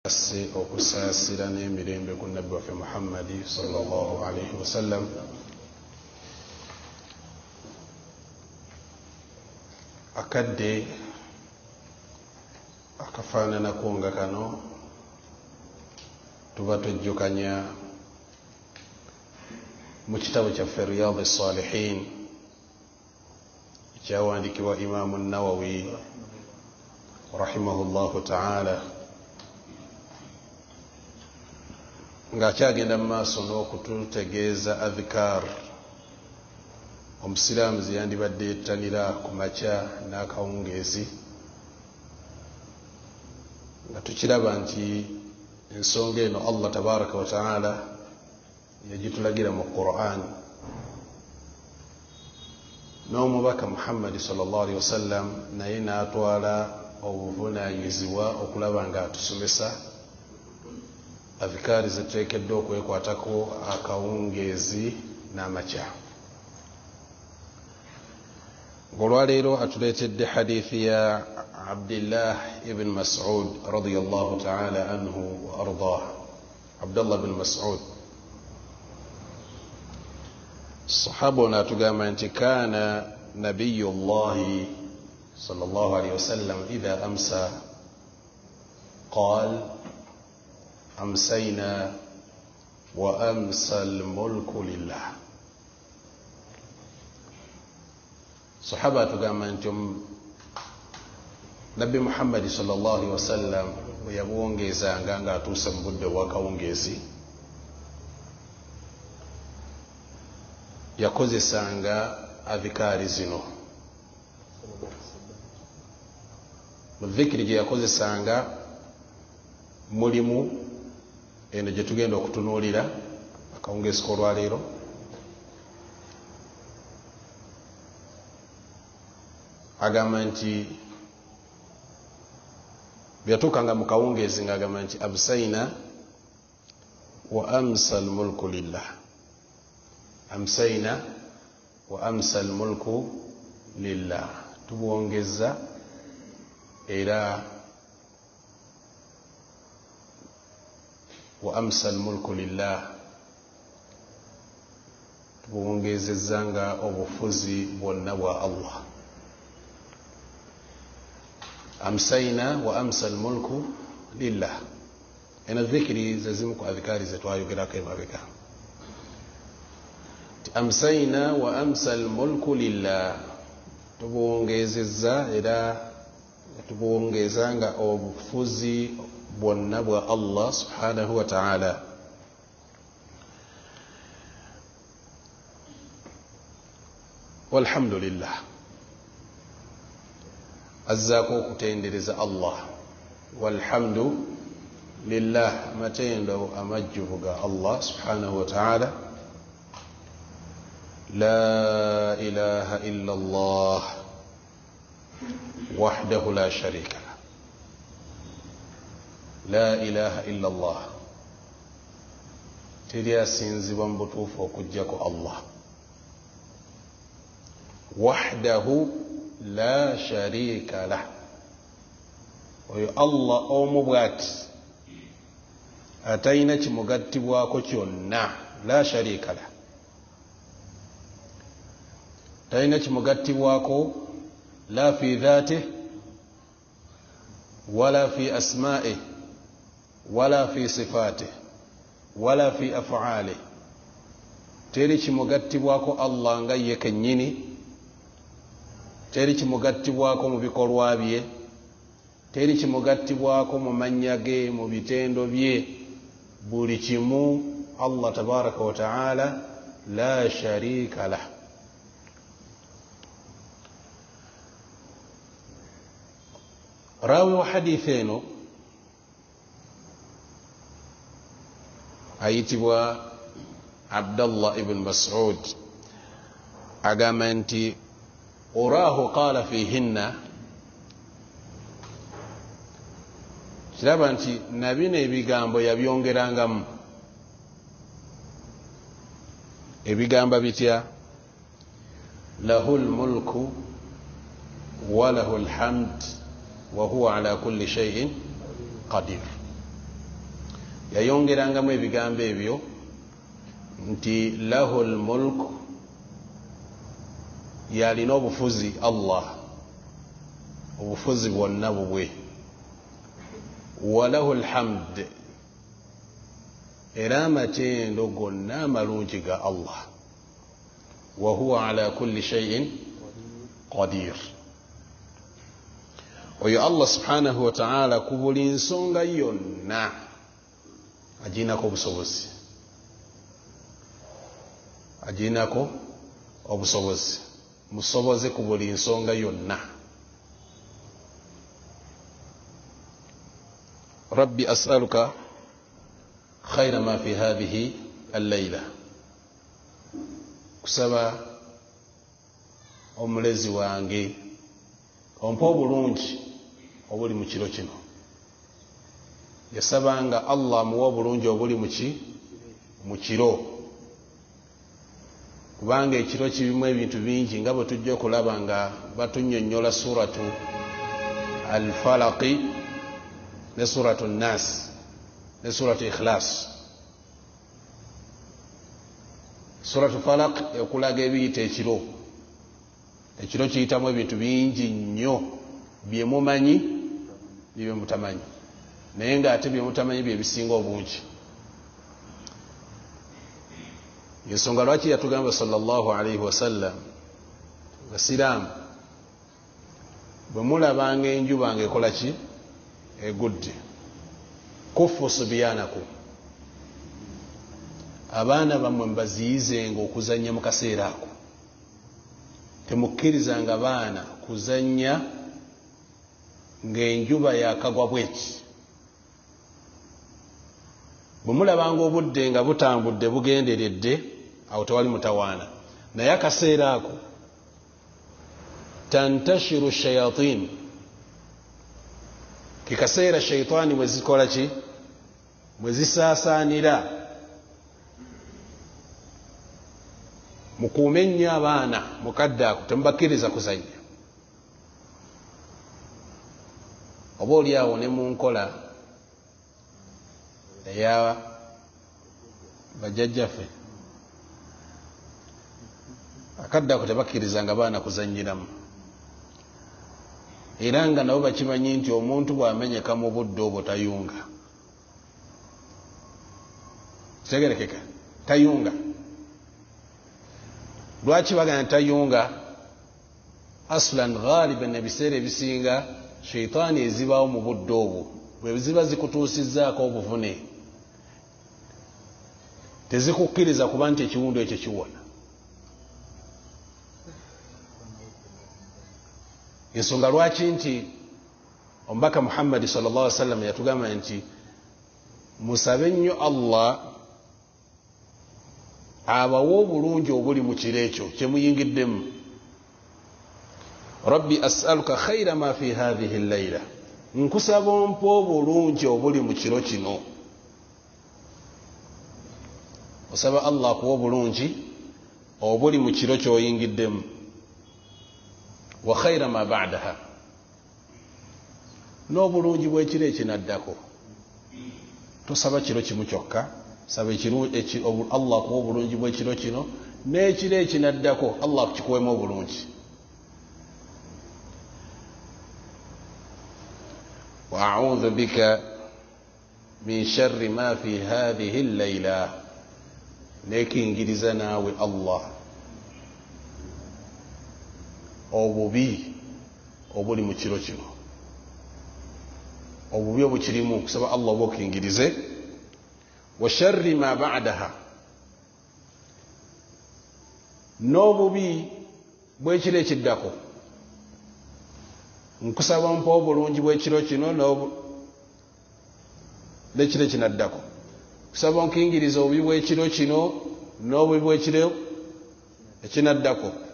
okusaasira n'emirembe ku nabbi waffe Muhammadi sallallahu alaihi wasallam. Akadde akafaananako nga kano tuba tujjukanya mu kitabo kyaffe Riyadh as-Salihin ekyawandiikibwa Imaamu Nawawi rahimahullahu ta'ala, ng'akyagenda mu maaso n'okututegeeza adhikar omusiraamu ze yandibadde yettanira ku makya n'akawungeezi, nga tukiraba nti ensonga eno Allah tabaraka wa ta'ala yagitulagira mu Qur'an, n'omubaka Muhammad sallallahu alaihi wasallam naye n'atwala obuvunaanyizibwa okulaba nga atusomesa adhikari zetuteekeddwa okwekwatako akawungeezi n'amakya. Olwaleero atuleetedde hadithi ya Abdullah ibn Mas'ud radiyallahu ta'ala anhu wa ardah. Abdullah ibn Mas'ud sahaba ono atugamba nti kaana nabiyullahi sallallahu alayhi wasallam idha amsa qaal amsayna wa amsa al-mulku lillah. Sahaba atugamba nti Nabbi Muhammad sallallahu alaihi wasallam bwe yabuwongeezanga ng'atuuse mu budde obw'akawungeezi, yakozesanga adhikaari zino. Mu dhikiri gye yakozesanga mulimu eno gye tugenda okutunuulira akawungeezi k'olwaleero, agamba nti byatuukanga mu kawungeezi ng'agamba nti amsayna wa amsa al-mulku lillah, amsayna wa amsa al-mulku lillah, tubuwongeza era wa amsa al-mulku lillah, tubuwongezezza nga obufuzi bwonna bwa Allah. Amsayna wa amsa al-mulku lillah, ena dhikiri zezimu ku adhikari zetwayogerako emabega. Amsayna wa amsa al-mulku lillah, tubuwongezezza era tubuwongeza nga obufuzi bwonna bwa Allah subhanahu wa ta'ala. Walhamdulillah, azzaako okutendereza Allah. Walhamdu lillah, matendo amajjuvu ga Allah subhanahu wa ta'ala. La ilaha illa Allah wahdahu la sharika lah. La ilaha illa Allah, teri asinzibwa mu butuufu okuggyako Allah. Wahdahu la sharika lah, oyo Allah omu bw'ati atalina kimugattibwako kyonna. La sharika lah, talina kimugattibwako la fi dhaatihi wala fi asma'ihi wala fi sifaatihi wala fi af'aalihi. Teri kimugattibwako Allah nga ye kennyini, teri kimugattibwako mu bikolwa bye, teri kimugattibwako mu mannya ge, mu bitendo bye. Buli kimu Allah tabaraka wa ta'ala la sharika lah. Rawi wa hadithi eno ayitibwa Abdullah ibn Mas'ud, agamba nti uraahu qaala fihinna, kiraba nti nabino ebigambo yabyongerangamu. Ebigamba bitya? lahul mulku wa lahul hamd wa huwa ala kulli shay'in qadir. yayongerangamu ebigambo ebyo nti lahu lmulk, yalina obufuzi Allah, obufuzi bwonna bubwe, walahu lhamd, era amatendo gonna amalungi ga Allah, wahuwa ala kulli shay'in qadir. Oyo Allah subhanahu wa ta'ala ku buli nsonga yonna aginako obusobozi, aginako obusobozi, musoboze ku buli nsonga yonna. Rabbi as'aluka khayra ma fi hadhihi al-layla, kusaba omulezi wange ompa obulungi obuli mu kiro kino. Yasabanga Allah muwa obulungi obuli mu kiro, kubanga ekiro kirimu ebintu bingi nga bwe tujja okulaba nga batunnyonnyola suratu al-falaqi ne suratu an-nas ne suratu ikhlas. Suratu falaq ekulaga ebiyita ekiro. Ekiro kiyitamu ebintu bingi nnyo bye mumanyi bye mutamanyi, naye ng'ate bye mutamanyi bye bisinga obungi. Ensonga lwaki yatugamba sallallahu alaihi wasallam, basiraamu bwe mulabanga enjuba ng'ekola ki, egudde, kuffu subyanakum, abaana bammwe mbaziyizenga okuzannya mu kaseera ako. Temukkirizanga baana kuzannya ng'enjuba yakagwa bweki. Bwe mulabanga obudde nga butambudde bugenderedde, awo tewali mutawaana, naye akaseera ako tantashiru shayatin, kikaseera shaitaani mwe zikola ki, mwe zisaasaanira. Mukuume nnyo abaana, mukadde ako temubakkiriza kuzannya. Oba oli awo ne mu nkola eya bajjajjaffe, akadde ako tebakkirizanga baana kuzannyiramu, era nga nabo bakimanyi nti omuntu bw'amenyeka mu budde obwo tayunga. Kitegerekeka, tayunga. Lwaki bagana tayunga? Aslan ghaliban ebiseera ebisinga sheitaani ezibaawo mu budde obwo bwe ziba zikutuusizzaako obuvune, tezikukkiriza kuba nti ekiwundu ekyo kiwona. Ensonga lwaki nti omubaka Muhammadi sallallahu alaihi wasallam yatugamba nti musabe nnyo Allah abawa obulungi obuli mu kiro ekyo kye muyingiddemu. Rabbi as'aluka khayra ma fi hadhihi al-layla, nkusaba ompa obulungi obuli mu kiro kino. Osaba Allah kuwa obulungi obuli mu kiro ky'oyingiddemu. Wa khayra ma ba'daha, n'obulungi bw'ekiro ekinaddako. Tosaba kiro kimu kyokka, saba Allah kuwa obulungi bw'ekiro kino, n'ekiro ekinaddako Allah kikuwemu obulungi. Wa a'udhu bika min sharri ma fi hadhihi al-layla, nekingiriza naawe Allah obubi obuli mu kiro kino, obubi obukirimu, kusaba Allah oba okingirize. Wa sharri ma ba'daha, n'obubi bw'ekiro ekiddako, nkusaba mpa obulungi bw'ekiro kino n'ekiro ekinaddako. Kusaba onkingiriza obubi bw'ekiro kino n'obubi bw'ekiro ekinaddako.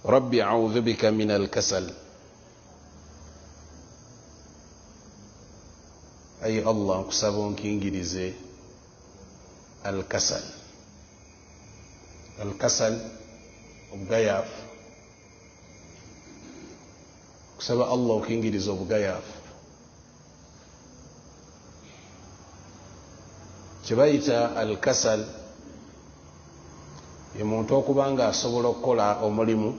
Rabbi a'udhu bika min al-kasal, ay Allah nkusaba onkingirize al-kasal. Al-kasal obugayaafu, kusaba Allah okuyingiriza obugayaavu kyebayita al-kasal ye muntu okuba nga asobola okukola omulimu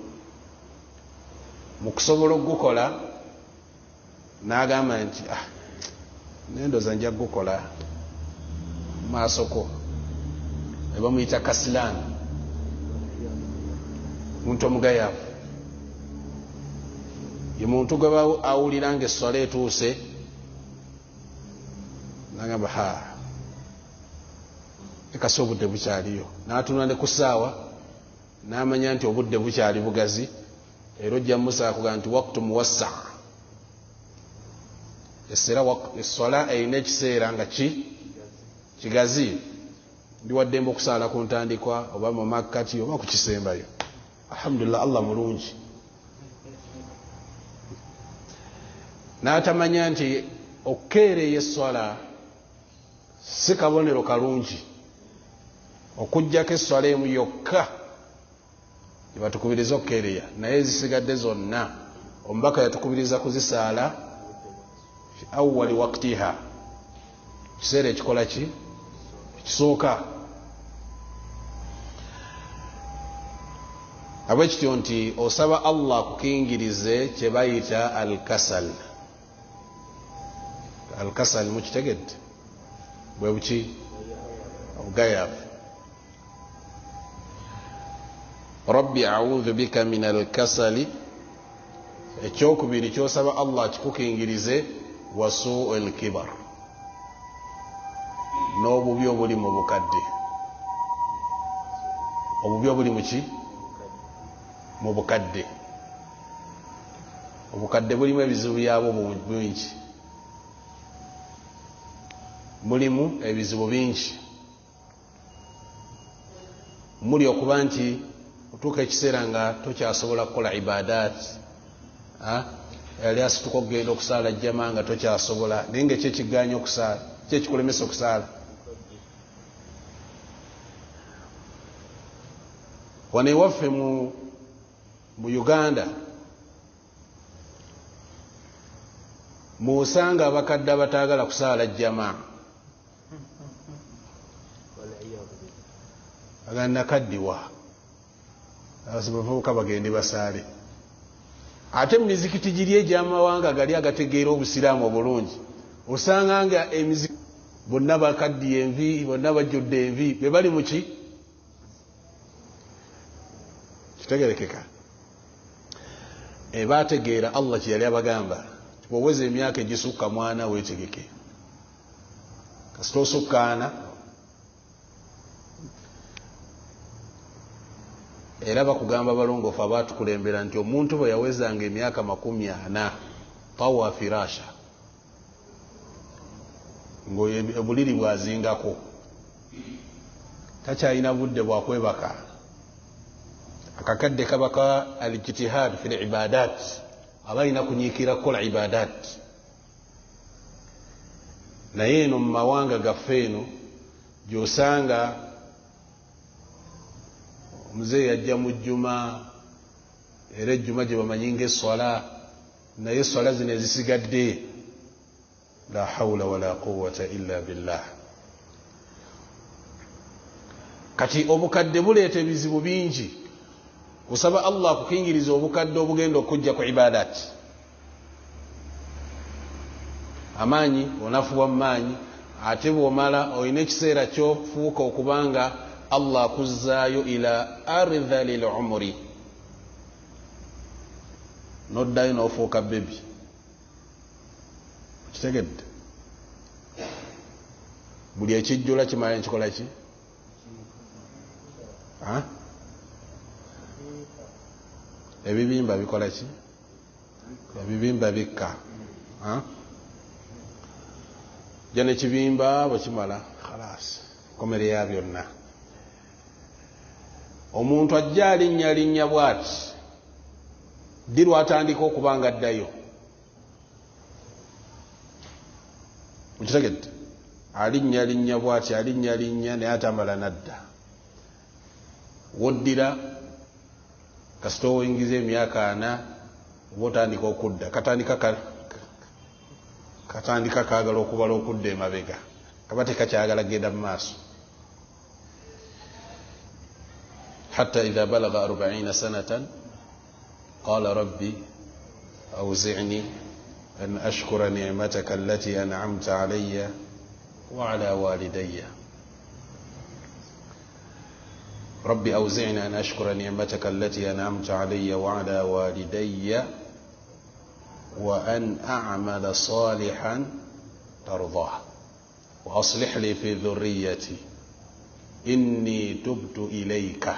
mu kusobola okugukola n'agamba nti nendoza nja kugukola maasoko ne bamuyita kasilan muntu omugayaavu ye muntu gwe awulira nga esswala etuuse n'agamba ekasi obudde bukyaliyo n'atunula ne ku ssaawa n'amanya nti obudde bukyali bugazi era ojja musaa kugaa nti waktu muwassa esswala erina ekiseera nga kigazi ndi waddembe okusaala ku ntandikwa oba mu makkati oba ku kisembayo. Alhamdulillah, Allah mulungi. N'atamanya nti okukeereya esswala si kabonero kalungi, okujjako esswala emu yokka yebatukubiriza okukeereya, naye ezisigadde zonna omubaka yatukubiriza kuzisaala fi awwali waqtiha, kiseera ekikola ki ekisooka. Abwekityo nti osaba Allah kukingirize kye bayita al-kasal. Al-kasal mukitegedde bwe buki obugayaavu. Rabbi a'udhu bika min al-kasali, ekyokubiri kyosaba Allah kikukingirize wa su'il kibar, n'obubi obuli mu bukadde. Obubi obuli muki mu bukadde. Obukadde bulimu ebizibu byabwo bingi, mulimu ebizibu bingi. Muli okuba nti otuuka ekiseera nga tokyasobola kukola ibadat, yali asituka okugenda okusaala jjama nga tokyasobola, naye nga ekyekiganya okusaala, kyekikulemesa okusaala. Wano ewaffe mu Uganda muosanga abakadde abataagala kusaala jjama, aganda kaddiwa abavubuka bagende basaale. Ate mu mizikiti giri egy'amawanga gali agategeera obusiraamu obulungi, osanga nga emizikiti bonna bakaddiye envi, bonna bajjudde envi, be bali muki kitegerekeka. Baategeera Allah kye yali abagamba, bw'oweza emyaka egisukka mwana weetegeke, kasita osukkaana era bakugamba balongoofu abaatukulembera nti omuntu bwe yawezanga emyaka 40 tawa firasha, ng'obuliri bwazingako, takyalina budde bwakwebaka. Akakadde kabaka al-ijtihad fi al-ibadat, abalina kunyiikira kukola ibadat. Naye eno mu mawanga gaffe eno gy'osanga omuzeeyi yajja mu jjuma, era ejjuma gye bamanyi ng'esswala, naye esswala zino ezisigadde la hawla wala quwwata illa billah. Kati obukadde buleeta ebizibu bingi. Osaba Allah kukingiriza obukadde obugenda okujja ku ibadat. Amaanyi onafuwa mu maanyi, ate bw'omala olina ekiseera ky'ofuuka okubanga Allah akuzzaayo ila ardhalil umri, n'oddayo n'ofuuka bebi. Kitegedde buli ekijjula kimala nkikola ki? Ebibimba bikola ki? Ebibimba bikka. Jja nekibimba bwe kimala khalas, komere ya byonna. Omuntu ajja alinnya bw'ati, ddi lwatandika okuba nga addayo? Mukitegedde? Alinnya bw'ati, alinnya naye atamala nadda. Woddira kasita owingiza emyaka 4 botandika okudda katandika kaagala okubala okudda emabega kaba tekakyagala genda mu maaso. حتى إذا بلغ 40 سنة قال ربي أوزعني أن أشكر نعمتك التي أنعمت علي وعلى والدي. ربي أوزعني أن أشكر نعمتك التي أنعمت علي وعلى والدي وأن أعمل صالحا ترضاه وأصلح لي في ذريتي إني تبت إليك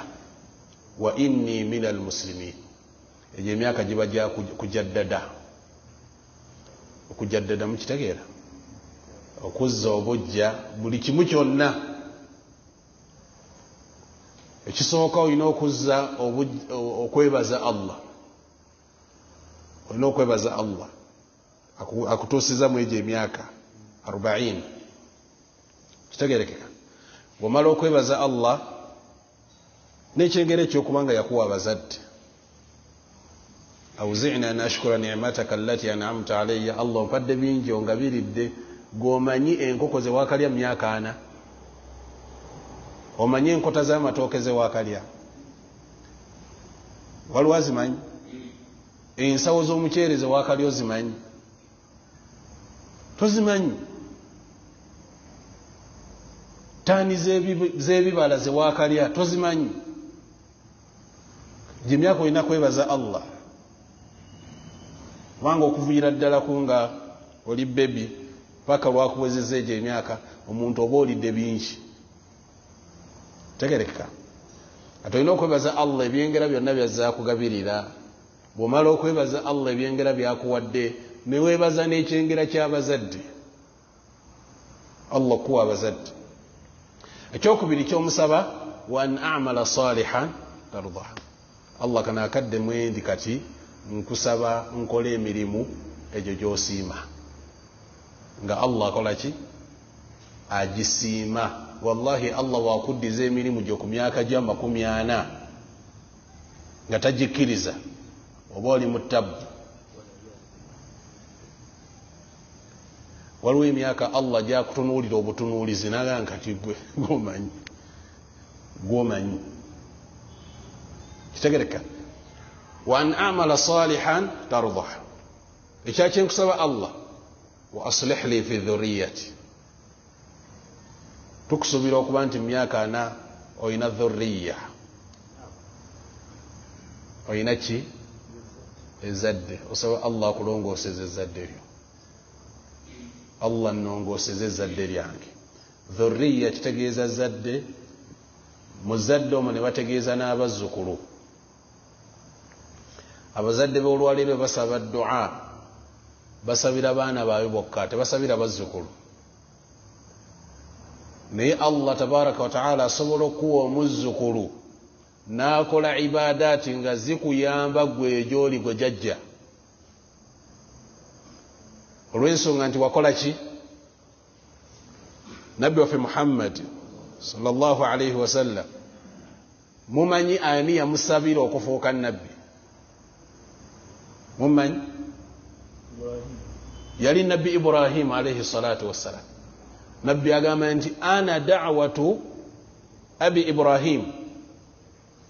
وإني من المسلمين. ejo emyaka gibajja okujaddada mukitegeera okuzza obujja buli kimu kyonna. Ekisooka olina okuzza okwebaza Allah, olina okwebaza Allah akutuusiza mu egyo emyaka 40. Kitegeerekeka bw'omala okwebaza Allah n'ekyengero ekyokubanga yakuwa abazadde. Awzi'na an ashkura ni'mataka allati an'amta alayya. Allah mpadde bingi ongabiridde. Gomanyi enkoko ze wakalya mu myaka 4, omanyi enkota z'amatooke ze wakalya, waliwo azimanyi? Ensawo z'omuceere ze wakalya ozimanyi? Tozimanyi. Taani z'ebibala ze wakalya tozimanyi. Gye myaka olina kwebaza Allah, kubanga okuviira ddala ku nga oli bebi paka lwakuwezeza egyo emyaka omuntu oba olidde bingi. Tegerekeka ate olina okwebaza Allah ebyengera byonna byazaakugabirira. Bw'omala okwebaza Allah ebyengera byakuwadde neweebaza n'ekyengera ky'abazadde. Allah kuwa abazadde. Ekyokubiri ky'omusaba wa an a'mala salihan tardah. Allah kana akadde mwendi kati nkusaba nkola emirimu egyo gy'osiima. Nga Allah akola ki? Agisiima. Wallahi Allah wakuddiza emirimu gyo ku myaka gya 40 nga tagikkiriza oba oli mu ttabu. Waliwo emyaka Allah gyakutunuulira obutunuulizi naga nkati gwe gwomanyi. Kitegereka wa an a'mala salihan tardah. Ekyakyenkusaba Allah wa aslih li fi dhurriyyati. Tukusubira okuba nti myaka 4 oyina dhurriya, oyina ki? Ezadde. Osaba Allah akulongooseze ezadde lyo. Allah nnongooseze ezadde lyange. Dhurriya kitegeeza zadde. Mu zadde omwo ne bategeeza n'abazzukulu. Abazadde b'olwaleero basaba dua, basabira baana baabwe bokka, tebasabira bazzukulu. Naye Allah tabaraka wa ta'ala asobola okuwa omuzzukulu n'akola ibadaati nga zikuyamba gwe gy'oli gwe jajja, olw'ensonga nti wakola ki? Nabbi waffe Muhammad sallallahu alayhi wa sallam mumanyi ani yamusabira okufuuka nabbi? Mumanyi? Yali nabbi Ibrahim alayhi salatu wassalam. Nabbi agamba nti ana da'watu abi Ibrahim.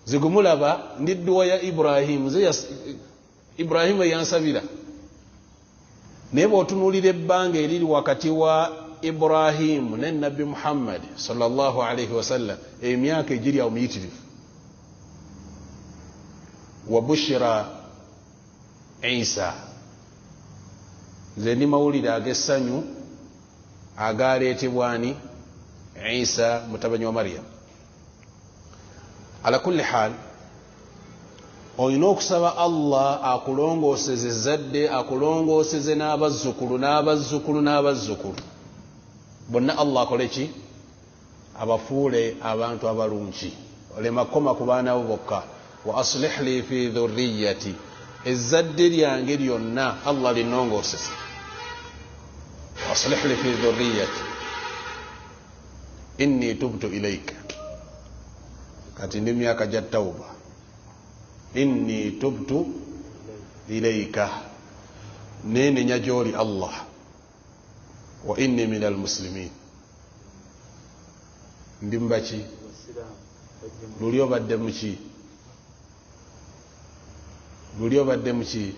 Zigumulaba ndi dduwa ya Ibrahim. Ibrahim yansabira. Naye bw'otunuulira ebbanga eriri wakati wa Ibrahim ne nabbi Muhammad sallallahu alayhi wa sallam, emyaka egiri omuyitirivu. Wa bushira Isa. Nze ndi mawulire ag'essanyu agaleetebwa ani? Isa mutabani wa Maryam. Ala kulli hal olina okusaba Allah akulongooseze ezadde, akulongooseze n'abazzukulu n'abazzukulu n'abazzukulu bonna. Allah akole ki? Abafuule abantu abalungi, olema koma ku baana bo bokka. Wa aslih li fi dhurriyyati. Ezzadde lyange lyonna Allah linnongooseze. Wa aslih li fi dhurriyyati inni tubtu ilayka. Kati ndi myaka gya tawba. Inni tubtu ilayka nenenya gyoli Allah wa inni min almuslimin ndi mbaki luli obadde muki luli obadde muki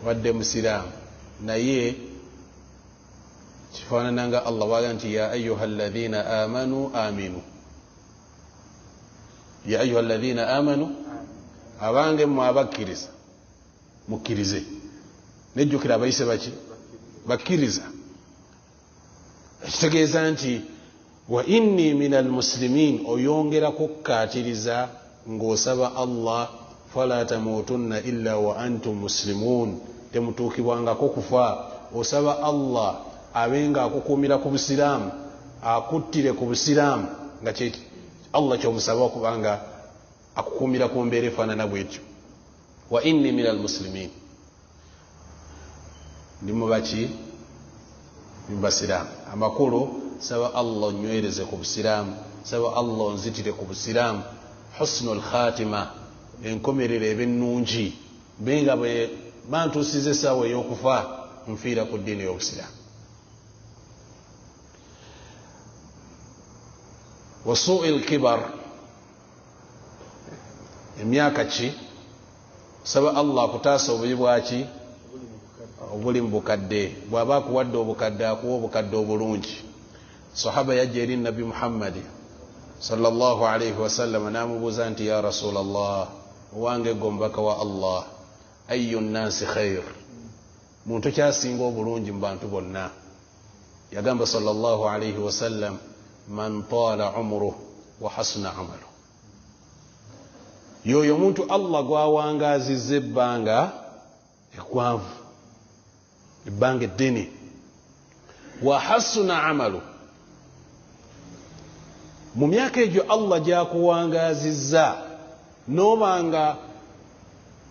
obadde musiraamu naye kifaanananga Allah waga nti ya ayuha alladhina amanu aminu ya ayuha alladhina amanu abange mmwe abakkiriza mukkirize nejjukira abayise baki bakkiriza ekitegeeza nti wa inni min almuslimin oyongera kukkaatiriza ng'osaba Allah fala tamutunna illa wa antum muslimun temutuukibwangako kufa osaba Allah abenga akukuumira ku busiraamu akuttire ku busiraamu nga Allah kyomusaba okubanga akukuumira ku mbeera efaanana bwetyo wa inni min almuslimin ndi mubaki mbasiraamu amakulu saba Allah onywereze ku busiraamu saba Allah onzitire ku busiraamu husnul khatima enkomerero ebennungi benga bwe bantuusiza essaawa ey'okufa nfiira ku ddiini y'obusiraamu wa su'il kibar emyaka ki saba Allah akutaasa obubi bwaki obuli mu bukadde bw'aba akuwadde obukadde akuwa obukadde obulungi sahaba yajja eri nabi Muhammadi sallallahu alayhi wasallam n'amubuuza nti ya rasulallah owange gwe omubaka wa Allah ayu nnansi khair muntu kyasinga obulungi mu bantu bonna yagamba sallallahu alayhi wasallam man taala umruh wa hasuna amalu yoyo muntu Allah gwawangazizza ebbanga ekwanvu ebbanga eddene wa hasuna amalu mu myaka egyo Allah gyakuwangazizza n'obanga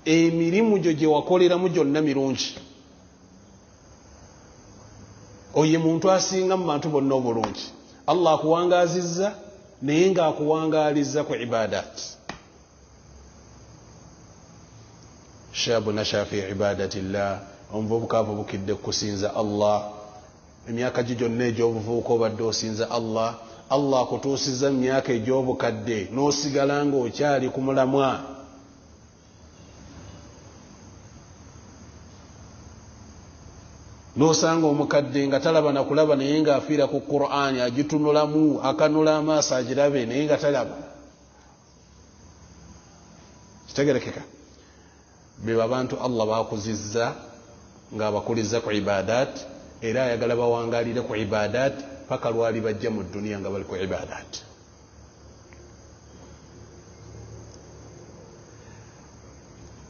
emirimu gyo gye wakoleramu gyonna mirungi oye muntu asinga mu bantu bonna obulungi Allah akuwangazizza naye ng'akuwangaliza ku ibadat shabu nasha fi ibadatillah omuvubuka avubukidde kusinza Allah emyaka gyo gyonna egy'obuvubuka obadde osinza Allah Allah akutuusiza mu myaka egy'obukadde n'osigala ng'okyali ku mulamwa n'osanga omukadde nga talaba na kulaba naye ng'afiira ku Qur'ani agitunulamu akanula amaaso agirabe naye nga talaba kitegerekeka beba abantu Allah bakuzizza ng'abakuliza ku ibadat era ayagala bawangalire ku ibadat paka lwali bajja mu duniya nga bali ku ibadat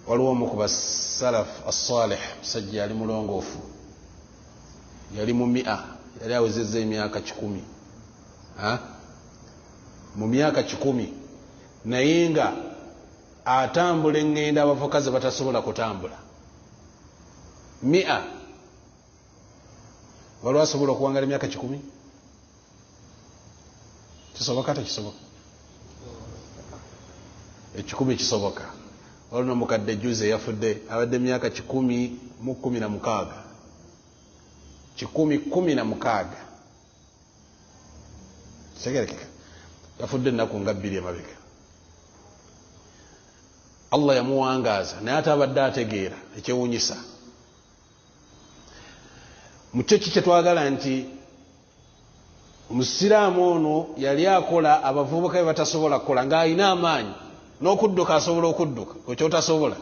waliwo omu ku basalaf as-salih musajja yali mulongoofu yali mu 100 yali awezezza emyaka 100 mu myaka 100 naye nga atambula engendo abavuka ze batasobola kutambula 100 waliwo asobola okuwangala emyaka 100 kisoboka tekisoboka 10 kisoboka waliwo nomukadde juze yafudde abadde emyaka 1016 1016 kitegerekeka yafudde ennaku nga 2 emabega Allah yamuwangaaza naye ate abadde ategeera ekyewuunyisa mu kyo ki kyetwagala nti omusiraamu ono yali akola abavubuka be batasobola kukola ng'alina amaanyi n'okudduka asobola okudduka ekyotasobola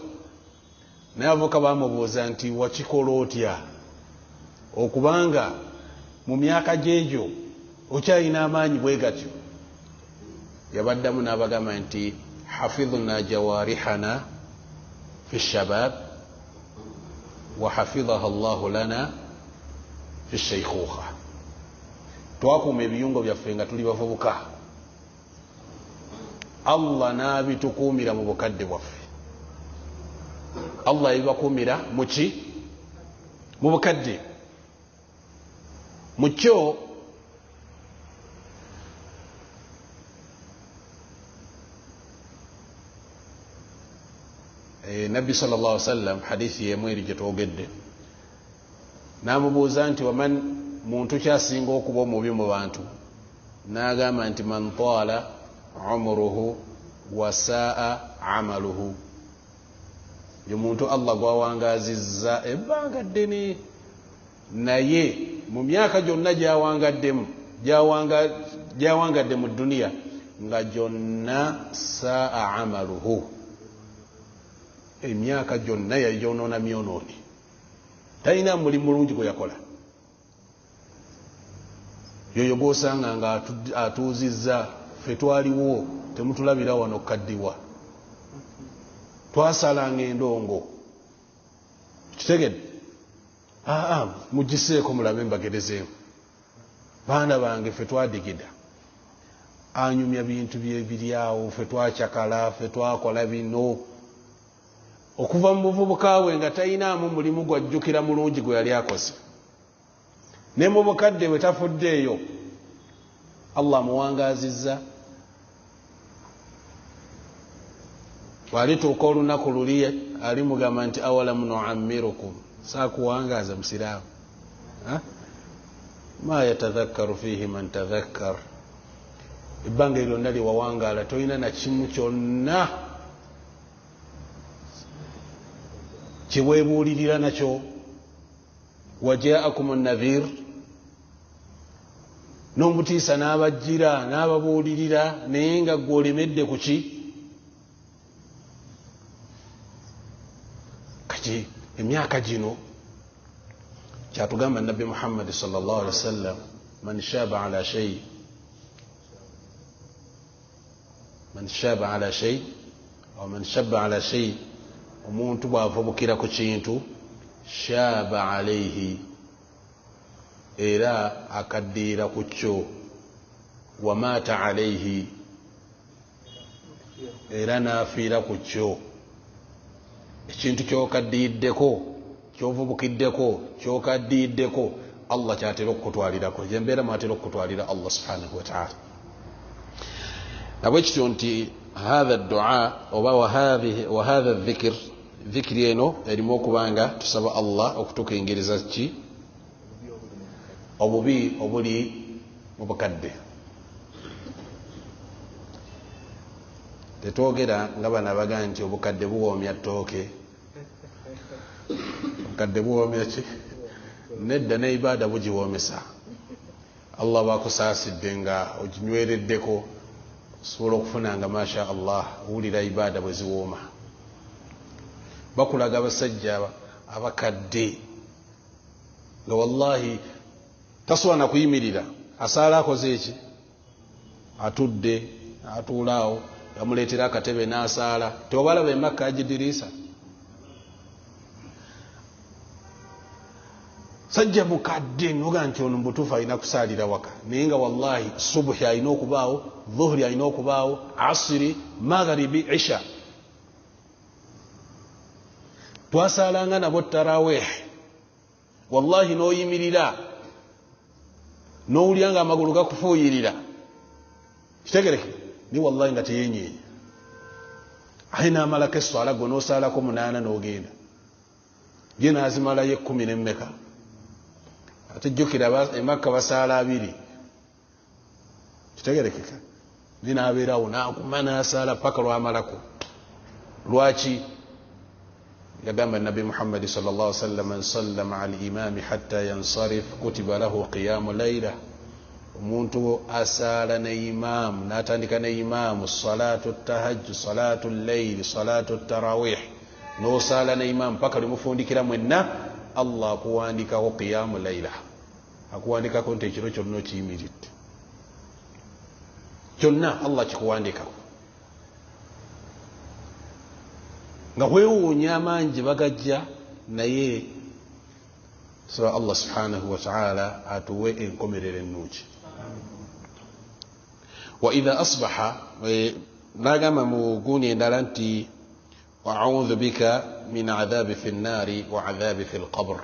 naye abavubuka bamubuuza nti wakikola otya okubanga mu myaka gyegyo okyalina amaanyi bwe gatyo yabaddamu n'abagamba nti hafidhna jawarihana fi shabab wa hafidhaha Allahu lana fi shaykhuha twakuuma ebiyungo byaffe nga tuli bavubuka Allah n'abitukuumira mu bukadde bwaffe Allah yabibakuumira muki mu bukadde mu kyo nabbi sallallahu alaihi wasallam hadithi yemu eri gyetwogedde namubuuza nti waman muntu kyasinga okuba omubi mu bantu n'agamba nti man taala umruhu wa saa amaluhu ye muntu Allah gwawangazizza ebbanga ddene naye mu myaka gyonna gyawangadde mu duniya nga gyonna saa amaluhu emyaka gyonna yagyonoona myonooni talina mulimu mulungi gwe yakola yoyo gwosanga nga atuuzizza ffe twaliwo temutulabira wano kaddiwa twasalanga endongo kitegedde mugiseeko mulabe mbagerezeemu baana bange ffe twadigida anyumya bintu byebiryawo ffe twakyakala ffe twakola bino okuva mu buvubuka bwe nga talinaamu mulimu gwajjukira mulungi gwe yali akoze ne mu bukadde bwe tafuddeeyo Allah muwangazizza walituuka olunaku luli alimugamba nti awalamu nuammirukum saakuwangaza musiraamu ma yatadhakkaru fihi man tadhakkar ebbanga lyonna lyewawangaala tolina na kimu kyonna kiweebuulirira nakyo wajaakum an-nadhir n'omutiisa n'abajjira n'ababuulirira naye nga gwolemedde ku ki kati emyaka gino kyatugamba nabbi Muhammad sallallahu alaihi wasallam man shaba ala shay aw man shabba ala shay omuntu bw'avubukira ku kintu shaba alayhi era akaddiira ku kyo wamaata alayhi era n'afiira ku kyo ekintu kyokaddiiddeko kyovubukiddeko kyokaddiiddeko Allah kyatera okukutwalirako yembeera mwatera okukutwalira Allah subhanahu wa ta'ala nabwekityo nti hatha dua oba wa hatha dhikr dhikri eno erimu okubanga tusaba Allah okutukingiriza ki obubi obuli mu bukadde tetwogera nga bano abagaa nti obukadde buwoomya ttooke obukadde buwoomya ki nedda ne ibaada bugiwoomesa Allah bakusaasidde nga oginywereddeko osobola okufunanga masha Allah owulira ibaada bwe ziwooma bakulaga abasajja abakadde nga wallahi tasobola na kuyimirira asaala akoze eki atudde atuulaawo yamuleetera akatebe n'asaala teobalaba emakka agidiriisa sajja mukadde noga nti ono mubutuufu alina kusaalira waka naye nga wallahi subuhi alina okubaawo dhuhuri alina okubaawo asiri magharibi isha twasaalanga nabo tarawih wallahi n'oyimirira n'owulira nga amagulu gakufuuyirira kitegereke ni wallahi nga teyenyeenya aye n'amalako eswala gwe n'osaalako 8 n'ogenda ye n'azimalayo 10 n'emmeka ate jjukira emakka basaala 2 kitegerekeka ni n'abeerawo n'aguma n'asaala paka lwamalako lwaki yagamba nabi Muhammad sallallahu alaihi wasallam man sallama al imami hatta yansarif kutiba lahu qiyamu layla omuntu asaala ne imam n'atandika ne imam salatu tahajjud salatu al-layl salatu tarawih n'osaala ne imam paka limufundikira mwenna Allah akuwandikawo qiyamu layla akuwandikako nti ekiro kyonna okiyimiridde kyonna Allah kikuwandikako nga weewuunya amangi bagajja naye so Allah subhanahu wa ta'ala atuwe enkomerero ennungi wa idha asbaha nagamba mu guuni endala nti wa a'udhu bika min adhabi fi nnari wa adhabi fi lqabr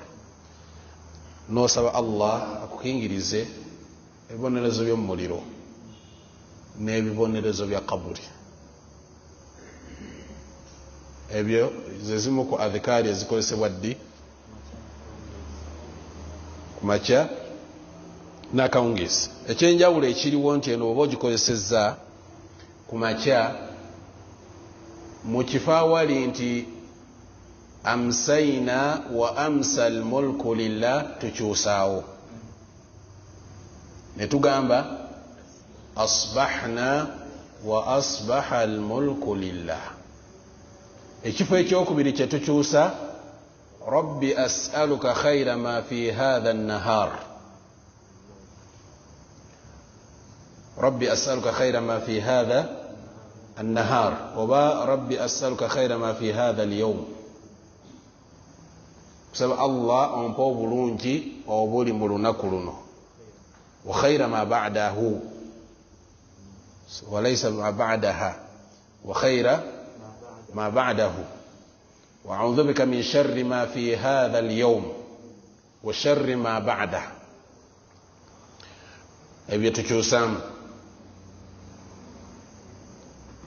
nosaba Allah akukingirize ebibonerezo by'omuliro n'ebibonerezo bya kaburi ebyo zezimu ku adhikaari ezikozesebwa ddi ku makya n'akawungeezi. Ekyenjawulo ekiriwo nti eno oba ogikozesezza ku makya mu kifo awali nti amsayna wa amsa almulku lillah tukyusaawo ne tugamba asbahna wa asbaha almulku lillah. Ekifo ekyokubiri kye tukyusa rabbi as'aluka khayra ma fi hadha an-nahar, rabbi as'aluka khayra ma fi hadha an-nahar oba rabbi as'aluka khayra ma fi hadha al-yawm. Kusaba Allah ompa obulungi obuli mu lunaku luno, wa khayra ma ba'dahu wa laysa ma ba'daha wa khayra ما بعده وأعوذ بك من شر ما في هذا اليوم وشر ما بعده. ebyo tukyusaamu.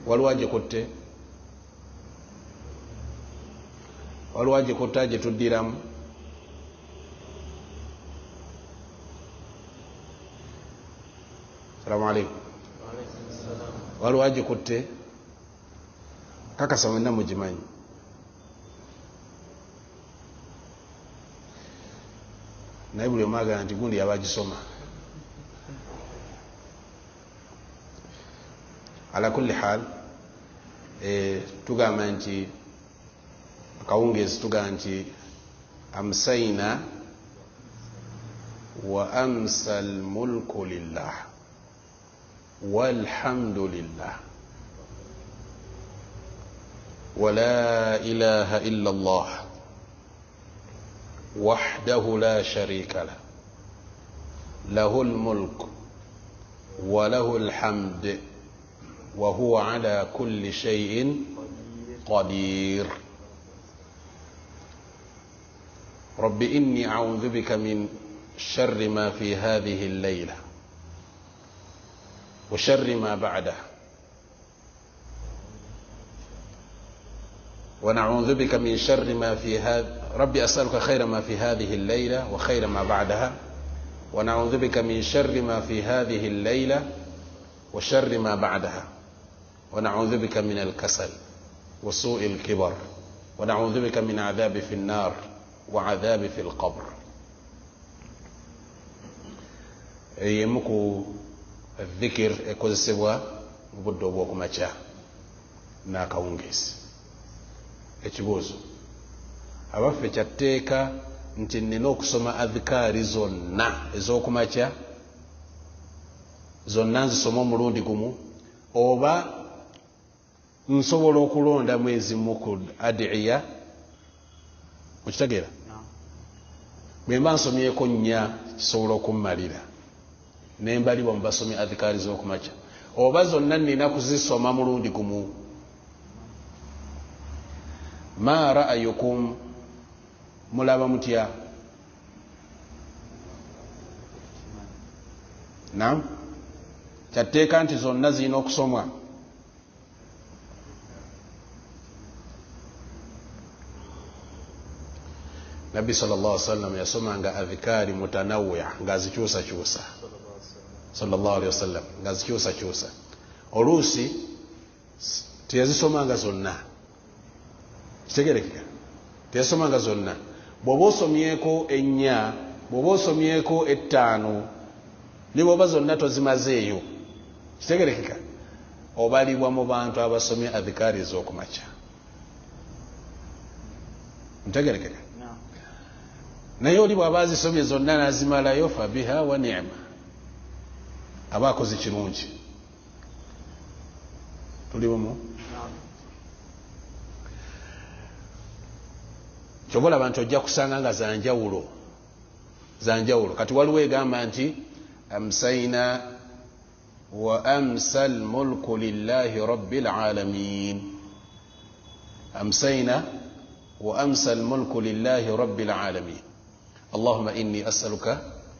waliwo agikutte gye tuddiramu. Assalamu alaikum. waliwo agikutte kakasa mwenna mugimanyi. naye buli omu agamba nti gundi yaba agisoma. ala kulli hal tugamba nti akawungeezi tugamba nti amsayna wa amsa almulku lillah walhamdu lillah ولا إله إلا الله وحده لا شريك له له الملك وله الحمد وهو على كل شيء قدير. رب إني أعوذ بك من شر ما في هذه الليلة وشر ما بعده ونعوذ بك من شر ما في هذا. ربي أسألك خير ما في هذه الليلة وخير ما بعدها ونعوذ بك من شر ما في هذه الليلة وشر ما بعدها ونعوذ بك من الكسل وسوء الكبر ونعوذ بك من عذاب في النار وعذاب في القبر. يمكو الذكر ekozesebwa mu budde obw'okumakya n'akawungeezi. Ekibuuzo, abaffe kyatteeka nti nnina okusoma adhikaari zonna ez'okumakya zonna nzisoma omulundi gumu, oba nsobola okulondamu ezimu ku adiya? Okitegeera? bwe mba nsomyeko nnya kisobola okummalira ne mbalibwa mu basomi adhikaari z'okumakya, oba zonna nnina kuzisoma mulundi gumu? ما رأيكم؟ mulaba mutya? Naam, kyatteeka nti zonna zirina okusomwa? Nabbi sallallahu alaihi wasallam yasomanga adhikaari mutanawwi'a ng'azikyusakyusa, sallallahu alaihi wasallam ng'azikyusakyusa. Oluusi teyazisomanga zonna, kitegerekeka, teyasomanga zonna. bw'oba osomyeko ennya, bw'oba osomyeko ettaano, ne bw'oba zonna tozimazeeyo, kitegerekeka, obalibwa mu bantu abasomye adhikaari ez'okumakya. Ntegerekeka? naye oli bw'aba azisomye zonna n'azimalayo, fabiha wa ni'ma, aba akoze kirungi. tuli bumu? kyobola abantu ojja kusanga nga zanjawulo. kati waliwo egamba nti amsayna wa amsa almulku lillahi rabbil alamin. amsayna wa amsa almulku lillahi rabbil alamin. اللهم إني أسألك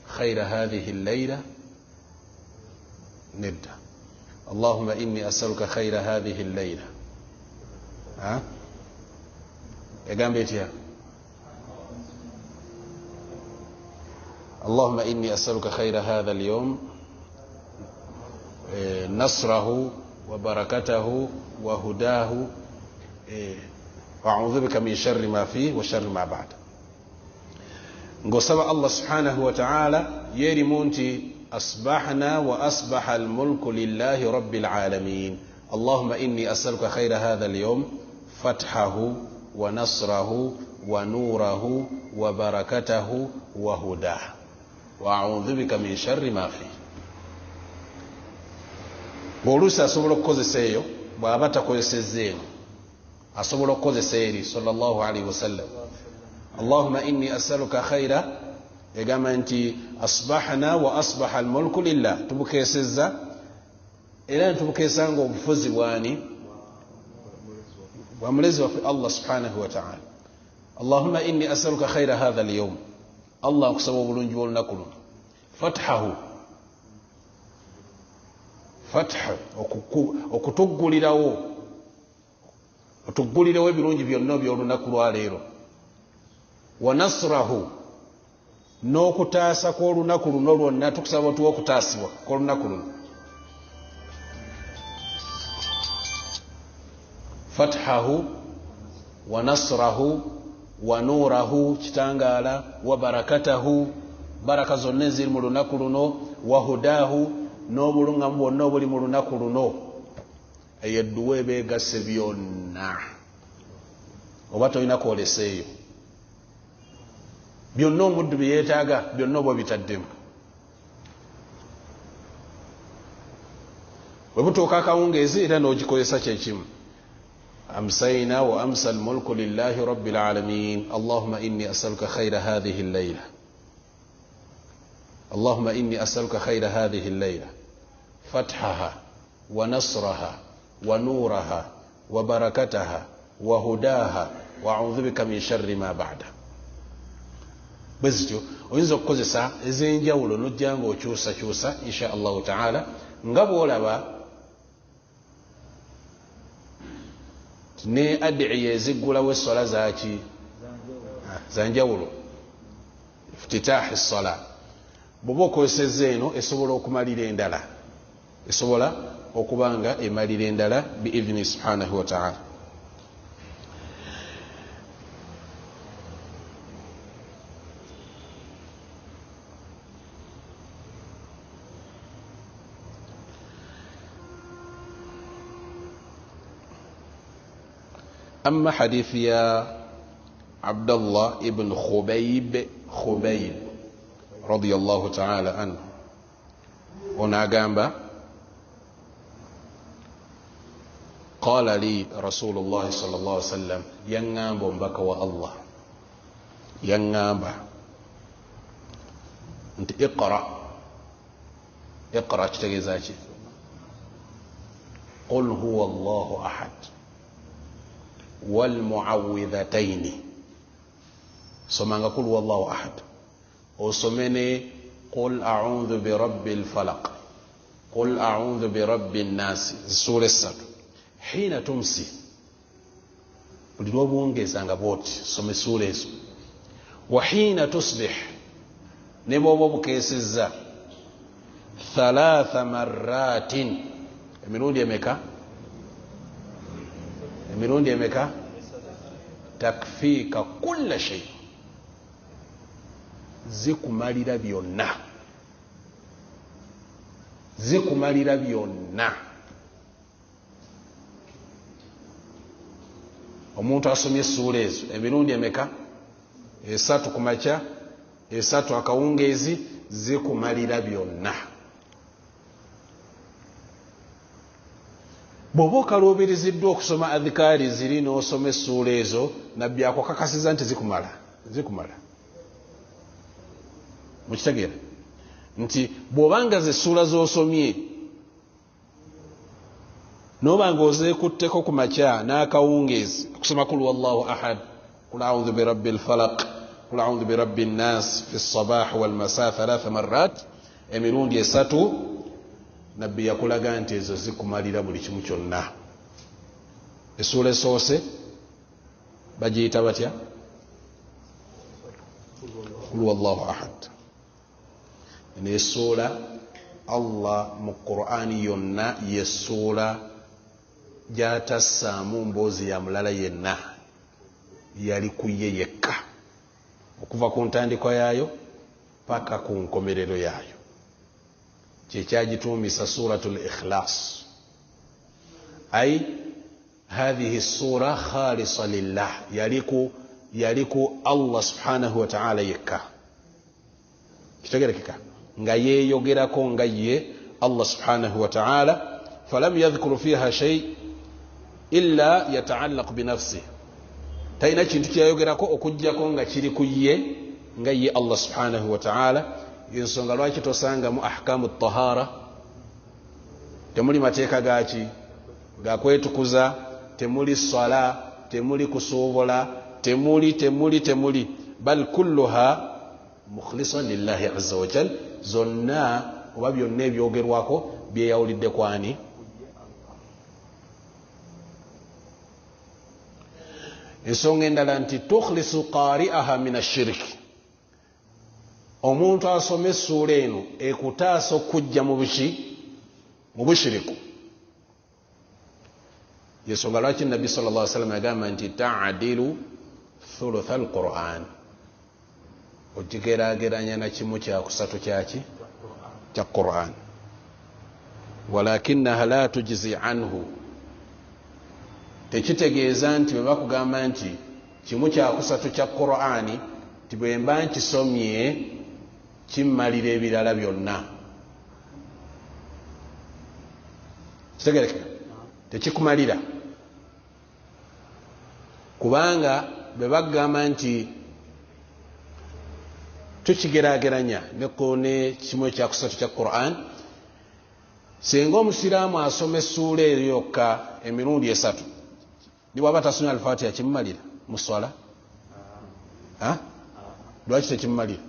خير هذه الليلة ندى. اللهم إني أسألك خير هذه الليلة egamba etya اللهم إني أسألك خير هذا اليوم نصره وبركته وهداه وأعوذ بك من شر ما فيه وشر ما بعد. ngosaba Allah subhanahu wa ta'ala yerimu nti asbahna wa asbaha almulku lillahi rabbil alamin. Allahumma inni as'aluka khayra hadha al-yawm fathahu wa nasrahu wa nurahu wa barakatahu wa hudahu wa a'udhu bika min sharri ma fi. Bw'oluusi asobola okukozesa eyo, bw'aba takozesezza eno asobola okukozesa eri sallallahu alaihi wasallam. Allahumma inni as'aluka khayra, egamba nti asbahna wa asbaha almulku lillah, tubukeesezza era ntubukeesa nga obufuzi bwani bwa mulezi waffe Allah subhanahu wa ta'ala. Allahumma inni as'aluka khayra hadha al-yawm, Allah nkusaba obulungi bw'olunaku luno. Fathahu, fatha okutuggulirawo, otuggulirewo ebirungi byonna by'olunaku lwa leero. Wa nasrahu, n'okutaasa kw'olunaku luno lwonna, tukusaba otuwa okutaasibwa kw'olunaku luno. Fathahu wa nasrahu wa nurahu, kitangaala, wa barakatahu, baraka zonna eziri mu lunaku luno, wa hudahu, n'obulungamu bwonna obuli mu lunaku luno. Eyo edduwa ebeegasse byonna, oba tolina kwolesa eyo, byonna omuddu bye yeetaaga byonna oba bitaddemu. bwe butuuka akawungeezi era n'ogikozesa kyekimu. أمسينا وأمسى الملك لله رب العالمين. اللهم إني أسألك خير هذه الليلة، اللهم إني أسألك خير هذه الليلة فتحها ونصرها ونورها وبركتها وهداها وأعوذ بك من شر ما بعد. بزجو oyinza okukozesa ez'enjawulo n'ojja ng'okyusakyusa insha allahu taala nga bw'olaba ne adiya eziggulawo essola zaki zanjawulo, iftitaahi essola. bw'oba okozesezza eno esobola okumalira endala, esobola okuba nga emalira endala biidhini subhanahu wa ta'ala. أما حديث يا عبد الله ابن خبيب رضي الله تعالى عنه وناقamba قال لي رسول الله صلى الله عليه وسلم ينغamba mbaka wa Allah ينغamba nti اقرأ kitegeeza ki قل هو الله أحد والمعوذتين. somanga قل هو الله أحد osomene قل أعوذ برب الفلق قل أعوذ برب الناس سورة السبع حين تمسي buli lw'obuwongezanga bwoti some sura ezo. وحين تصبح ne bw'oba obukeesezza 3 مرات emirundi emeka? emirundi emeka? takfiika kulla shay, zikumalira byonna, zikumalira byonna. omuntu asomye essuula ezo emirundi emeka? 3 ku makya, 3 akawungeezi, zikumalira byonna. bw'oba okaluubiriziddwa okusoma adhikaari ziri n'osoma essuula ezo, nabbi akukakasiza nti zikumala. mukitegeera nti bw'obanga zessuula z'osomye n'obanga ozeekutteko ku makya n'akawungeezi okusoma kul wallahu ahad, kul a'udhu birabbi lfalaq, kul a'udhu birabbi nnas fi lsabah walmasa 3 marrat, emirundi 3, nabbi yakulaga nti ezo zikumalira buli kimu kyonna. essuula esoose bagiyita batya? Qul huwallahu ahad. Ne sura Allah mu Qur'ani yonna yesura gyatassaamu mboozi ya mulala yenna, yali kuye yekka okuva ku ntandikwa yaayo paka ku nkomerero yaayo. Kyekyagituumisa suratul ikhlas, ay hadhihi sura khalisa lillah, yaliku Allah subhanahu wa ta'ala yekka. Kitegerekeka nga yeeyogerako nga ye Allah subhanahu wa ta'ala. Falam yadhkuru fiha shay illa yataallaq binafsihi, talina kintu kyayogerako okujjako nga kiri ku ye nga ye Allah subhanahu wa ta'ala. Ensonga lwaki tosanga mu ahkamu tahara temuli mateeka gaki gakwetukuza, temuli sala, temuli kusuubula, temuli bal kulluha mukhlisan lillahi azza wa jal. Zonna oba byonna ebyogerwako byeyawulidde kwani? Ensonga endala nti tukhlisu qari'aha min ashiriki, omuntu asoma essuula eno ekutaasa okujja mu bushiriku. Yensonga lwaki Nabbi sallallahu alaihi wasallam yagamba nti ta'dilu thulutha al-Qur'an, okigeraageranya na kimu kyakusatu kyaki kya Qur'an. Walakinaha la tujzi anhu, tekitegeeza nti bwe bakugamba nti kimu kyakusatu kya Qur'ani ti bwe mba nkisomye kimmalira ebirala byonna. Kitegerekeka, tekikumalira, kubanga bwe bagamba nti tukigeraageranya ne kimu ekyakusatu kya Qur'an, singa omusiraamu asoma essuula eyo yokka emirundi esatu, ni bwaba tasomye al-Fatiha kimmalira mu swala? Lwaki tekimmalira?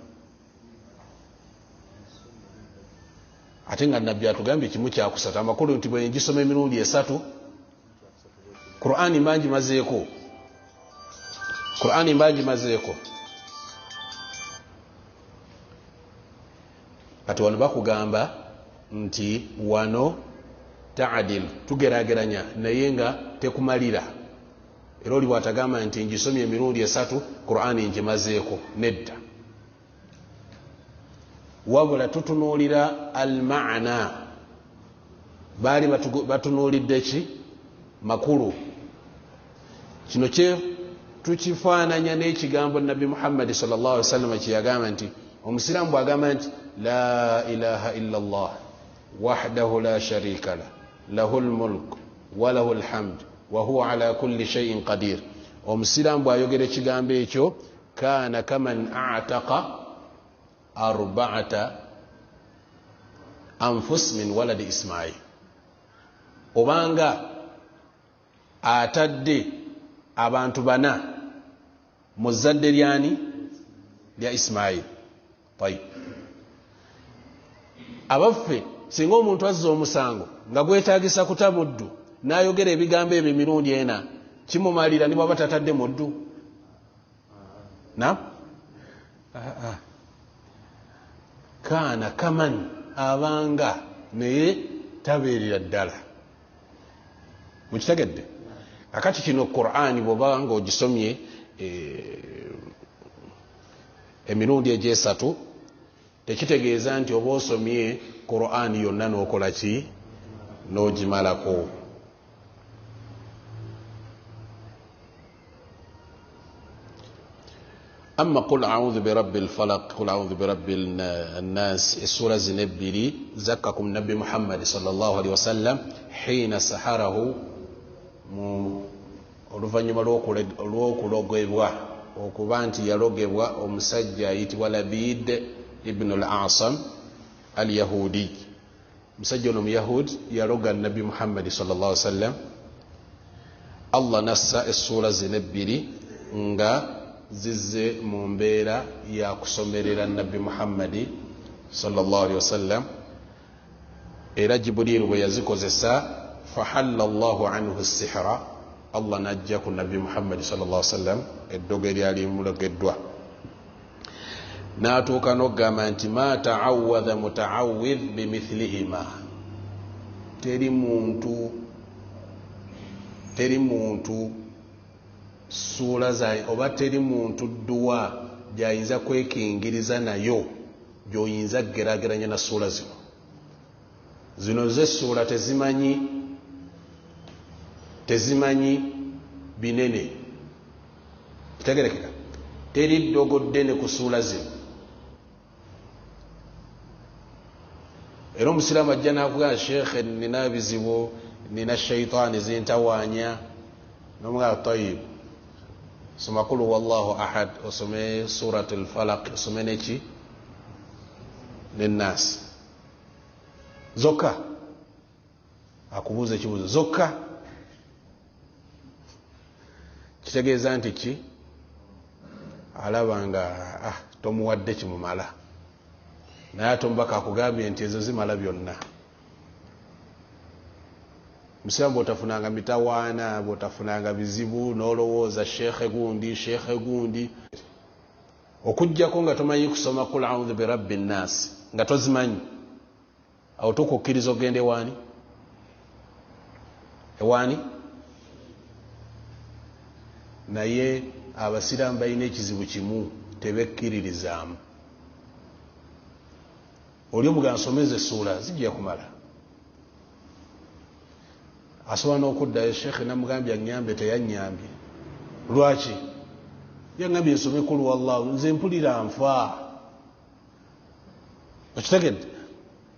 Ate nga Nabbi atugambye kimu kyakusatu. Amakulu nti bwe ngisoma emirundi esatu Qur'ani mbangi mazeeko. Kati wano bakugamba nti wano ta'adil, tugeraageranya naye nga tekumalira. Era oli bw'atagamba nti ngisomye emirundi esatu Qur'ani ngimazeeko, nedda. Wabula tutunuulira al-ma'na, baali batunuulidde ki? Makulu. Kino kye tukifaananya n'ekigambo Nabbi Muhammad sallallahu alaihi wasallam kye yagamba nti omusiraamu bw'agamba nti la ilaha illa Allah wahdahu la sharika lah lahul mulk wa lahul hamd wa huwa ala kulli shay'in qadir. Omusiraamu bw'ayogera ekigambo ekyo kana kaman a'taqa arba'ata anfus min waladi Ismail, obanga atadde abantu bana mu zadde lyani? Lya Ismail. Tayib, abaffe singa omuntu azza omusango nga gwetaagisa kuta muddu n'ayogera ebigambo ebyo emirundi ena, kimumalira ni bwaba tatadde muddu? Kaana kaman, abanga naye tabeerera ddala. Mukitegedde? Akati kino Qur'ani bw'oba nga ogisomye emirundi egyesatu, tekitegeeza nti oba osomye Qur'ani yonna n'okola ki? N'ogimalako. Amma qul a'udhu bi rabbil falaq, qul a'udhu bi rabbil nas, essura zino ebbiri zakkakum Nabbi Muhammad sallallahu alaihi wasallam hina saharahu, oluvannyuma lw'okulogebwa, okuba nti yalogebwa omusajja ayitibwa Labid ibn al-Asam al-Yahudi. Omusajja ono Muyahudi yaloga Nabbi Muhammad sallallahu alaihi wasallam. Allah nassa essura zino ebbiri nga zizze mu mbeera ya kusomerera Nabbi Muhammad sallallahu alaihi wasallam. Era Jibril bwe yazikozesa fahalla Allahu anhu as-sihra, Allah najja ku nabbi Muhammad sallallahu alaihi wasallam eddogo eryali mulogeddwa n'atuuka n'okugamba nti ma ta'awwadha muta'awwidh bimithlihima. teri muntu suula zayi oba teri muntu dduwa gy'ayinza kwekingiriza nayo gy'oyinza geraageranya na suula zino ze suula tezimanyi binene. Kitegerekeka, teri ddogo ddene ku suula zino. Era omusiraamu ajja n'akugamba sheekhe nina bizibu, nina shaitaani zintawaanya, n'omugamba tayib soma qul wallahu ahad, osome surat al-falaq, osome neki n'ennaasi zokka. Akubuuza ekibuuzo zokka, kitegeeza nti ki? Alaba nga tomuwadde kimumala, naye ate omubaka akugambye nti ezo zimala byonna. Musiraamu bw'otafunanga mitawaana, bw'otafunanga bizibu n'olowooza sheekhe gundi okuggyako nga tomanyi kusoma qul a'udhu birabbi nnaasi nga tozimanyi, awo tukukkiriza ogende ewaani. Naye abasiraamu balina ekizibu kimu, tebekkiririzaamu. Oli omugamba nsomeze essuula zijja kumala, asobola n'okuddayo sheekhe namugambye aŋŋambe, teyanyambye. Lwaki? yaŋŋambye nsome qul wallahu, nze mpulira nfa. Okitegedde?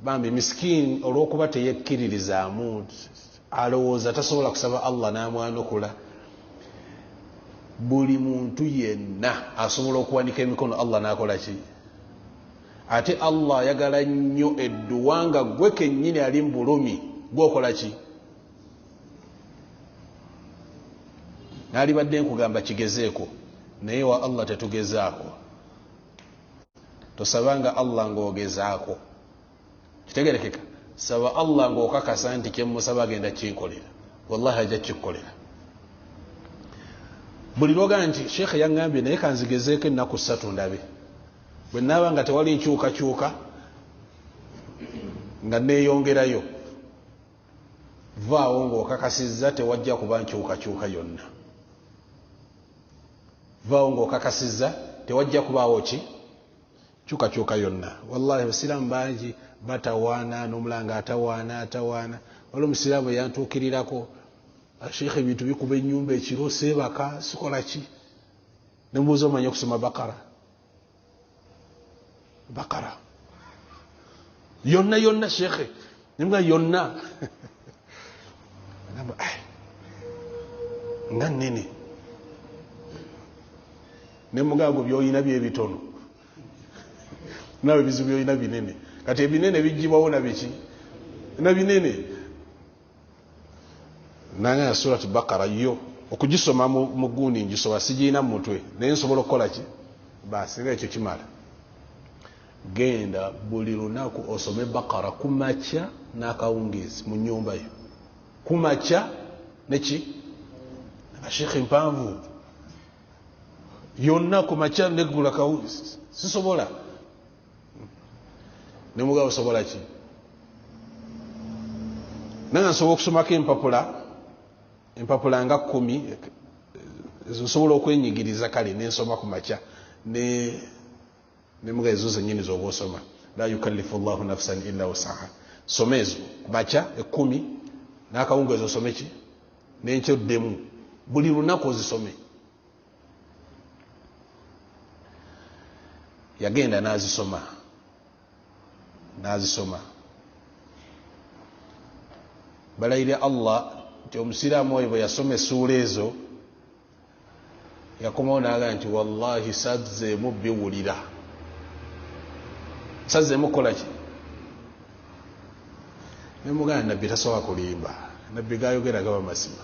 Bambi miskiini olw'okuba teyekkiririzaamu, alowooza tasobola kusaba Allah n'amwanukula. Buli muntu yenna asobola okuwanika emikono Allah n'akola ki? Ate Allah ayagala nnyo edduwa nga gwe kennyini ali mu bulumi, gwokola ki? Naalibadde nkugamba kigezeeko, naye wa Allah tetugezaako. Tosabanga Allah ng'ogezaako. Kitegerekeka, saba Allah ng'okakasa nti kyemusaba agenda kinkolera, wallahi ajja kikukolera. Buli lwoga nti sheekhe yaŋŋambye naye kanzigezeeko ennaku 3 ndabe, bwe naaba nga tewali nkyukakyuka nga neeyongerayo, vaawo ng'okakasizza tewajja kuba nkyukakyuka yonna. Vaawo ng'okakasizza tewajja kubaawo ki? Kyukakyuka yonna. Wallahi abasiraamu bangi batawaana, n'omulanga atawaana. Waliwo omusiraamu yantuukirirako, sheekhe ebintu bikuba ennyumba ekiro, seebaka sikola ki? Ne mubuuza omanyi okusoma Bakara yonna sheekhe, nemuga yonna nga nnene, nemugago byoyina byebitono, nawe bizibu byoyina binene. Kati ebinene bijjibwawo nabiki? Na binene. Nanga surat Bakara yo okugisoma mu gundi ngisoma sigiina mu mutwe, naye nsobola okukola ki? Basi nga ekyo kimala. Genda buli lunaku osome Bakara kumakya n'akawungeezi mu nnyumba yo. Kumakya neki? Sheekhe mpanvu yonna kumakya negula kawungeezi sisobola. Nemuga osobola ki? Nanga nsobola okusomako empapula nga 10 nsobola okwenyigiriza kale nensoma ku makya nemuga ezo zennyini zoba osoma. La yukallifu Allahu nafsan illa wusaha. Soma ezo makya 10 n'akawungeezi osome ki? N'enkyoddemu buli lunaku ozisome. Yagenda n'azisoma. Balayire Allah nti omusiraamu oyo bwe yasoma essuula ezo yakomawo n'agamba nti wallahi sazzeemu biwulira, sazzeemu kukola ki? Nemugamba nabbi tasobola kulimba, nabbi gayogera gaba mazima.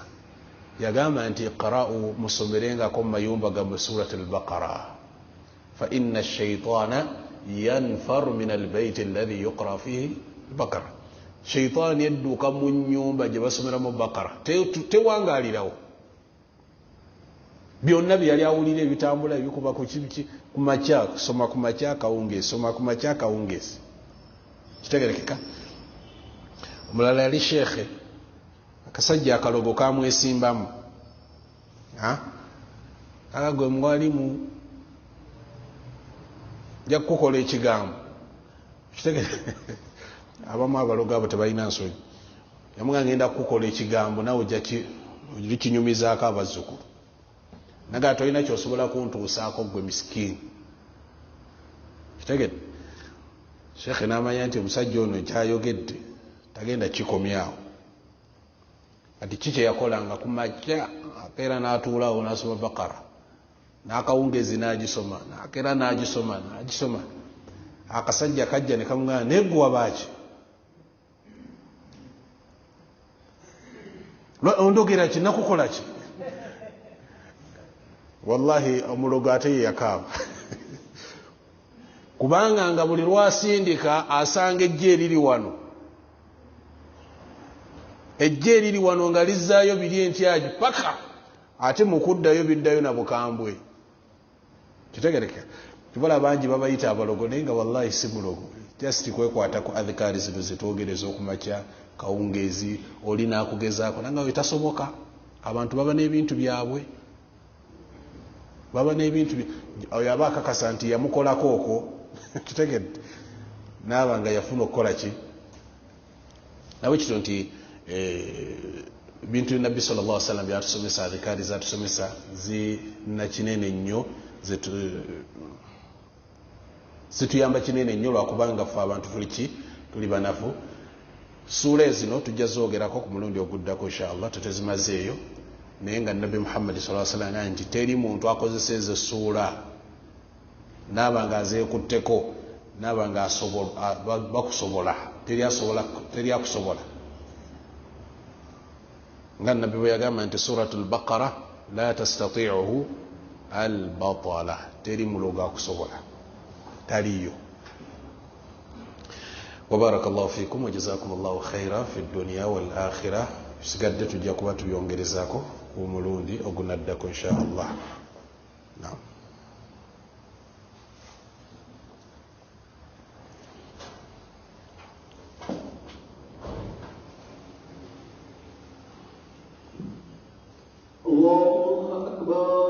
Yagamba nti iqra'u, musomerengako mu mayumba gammwe surat al-Baqara, fa inna ash-shaytaana yanfaru min al-bayti alladhi yuqra fihi al-Baqara. Shaytaani yedduuka mu nnyumba gye basomeramu Baqara, tewangaalirawo. byonna bye yali awulira ebitambula ebikuba ku makya soma ku makya kawungeesi soma ku makya kawungeesi kitegerekeka. Omulala yali sheekhe, akasajja akalogo kamwesimbamu, kaka gwe mwalimu nja kukola ekigambo abamu abalogo abo tebalina nsonyi. Yamuga ngenda kukola ekigambo nawe ojja kinyumizaako abazzukulu. Naga tolina kyosobola kuntuusaako gwe misikini. Kitegedde. Sheekhe n'amanya nti omusajja ono kyayogedde tagenda kikomyawo. Kati ki kyeyakolanga ku makya akeera n'atuulawo n'asoma Bakara. N'akawungezi n'agisoma, n'akeera n'agisoma. Akasajja kajja ne kamugamba naye ggwe wabaaki? Ondogera ki nakukola ki? Wallahi omulogo ate ye yakaaba. Kubanga nga buli lwasindika asanga ejje eriri wano. Ejje eriri wano nga lizzaayo biri entyagi paka ate mu kuddayo biddayo na bukambwe. Kitegereka. Tubala bangi babayita abalogo naye nga wallahi si mulogo. Just kwekwata ku adhikari zino zetwogereza okumakya kawungeezi oli n'akugezaako nanga we tasoboka. Abantu baba n'ebintu byabwe. Oyo aba akakasa nti yamukolako okwo. Kitegedde. Naaba nga yafuna okukola ki? Nawe kito nti bintu Nabbi sallallahu alaihi wasallam byatusomesa, adhikari zatusomesa zina kinene nnyo zituyamba kinene nnyo lwakubanga ffe abantu tuli banafu. Suura zino tujja zoogerako ku mulundi oguddako inshallah, tetezimazeeyo. Naye nga Nabbi Muhammad sallallahu alaihi wasallam nti teri muntu akozesa ezo suura naaba nga azeekutteko naaba nga bakusobola, teri akusobola. Nga Nabbi bwe yagamba nti suratul Baqara la tastati'uhu al-batala, teri mulogo akusobola, taliyo. وبارك الله فيكم وجزاكم الله خيرا في الدنيا والآخرة. sigadde tujja kuba tubyongerezaako omulundi ogunaddako insha Allah. Naam. Allahu Akbar.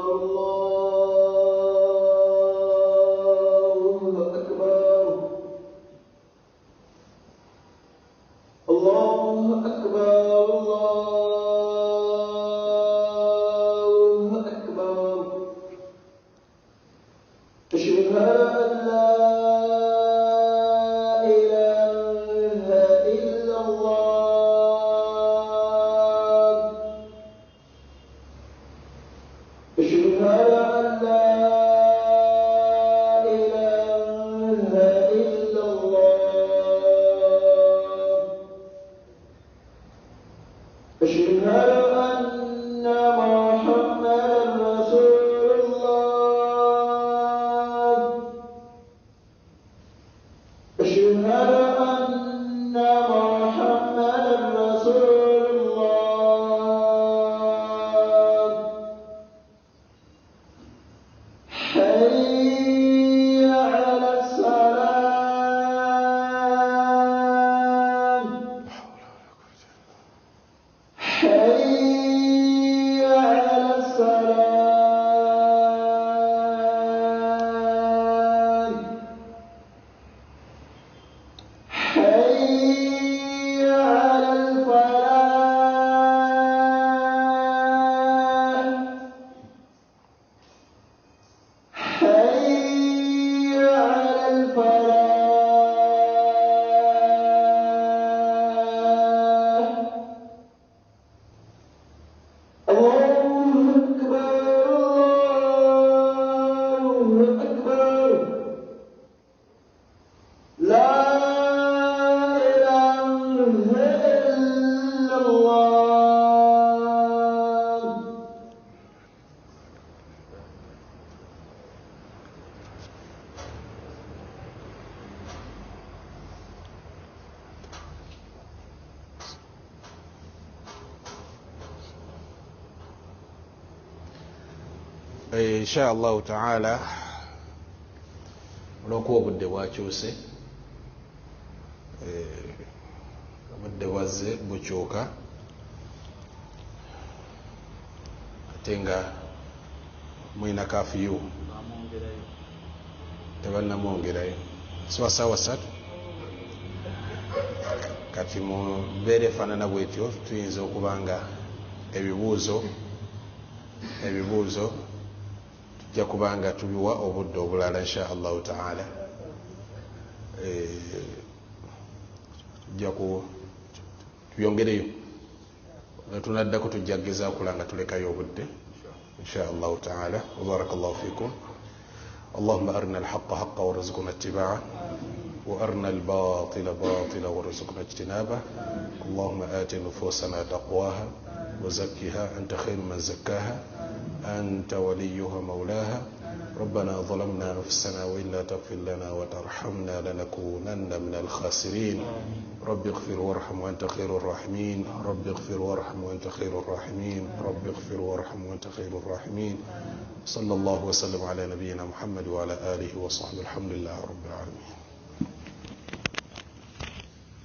Hey insha allahu taala olwokuba obudde bwakyuse obudde bwazze bukyuka ate nga mwina kafiyu tebanamwongerayo siwa saawa 3 kati mu mbeera efaanana bwetyo tuyinza okuba nga ebibuuzo tujja kubanga tubiwa obudde obulala insha allahu taala tujja tubyongereyo tunaddako tujja kugezaako kulanga tulekayo obudde insha allahu taala. Wabarakallahu fikum. اللهم أرنا الحق حقا وارزقنا اتباعه وأرنا الباطل باطلا وارزقنا اجتنابه. اللهم آت نفوسنا تقواها وزكها أنت خير من زكاها أنت وليها مولاها. ربنا ظلمنا نفسنا وإن لا تغفر لنا وترحمنا لنكونن من الخاسرين. رب اغفر وارحم وأنت خير الراحمين. رب اغفر وارحم وأنت خير الراحمين. رب اغفر وارحم وأنت خير الراحمين. صلى الله وسلم على نبينا محمد وعلى آله وصحبه. الحمد لله رب العالمين.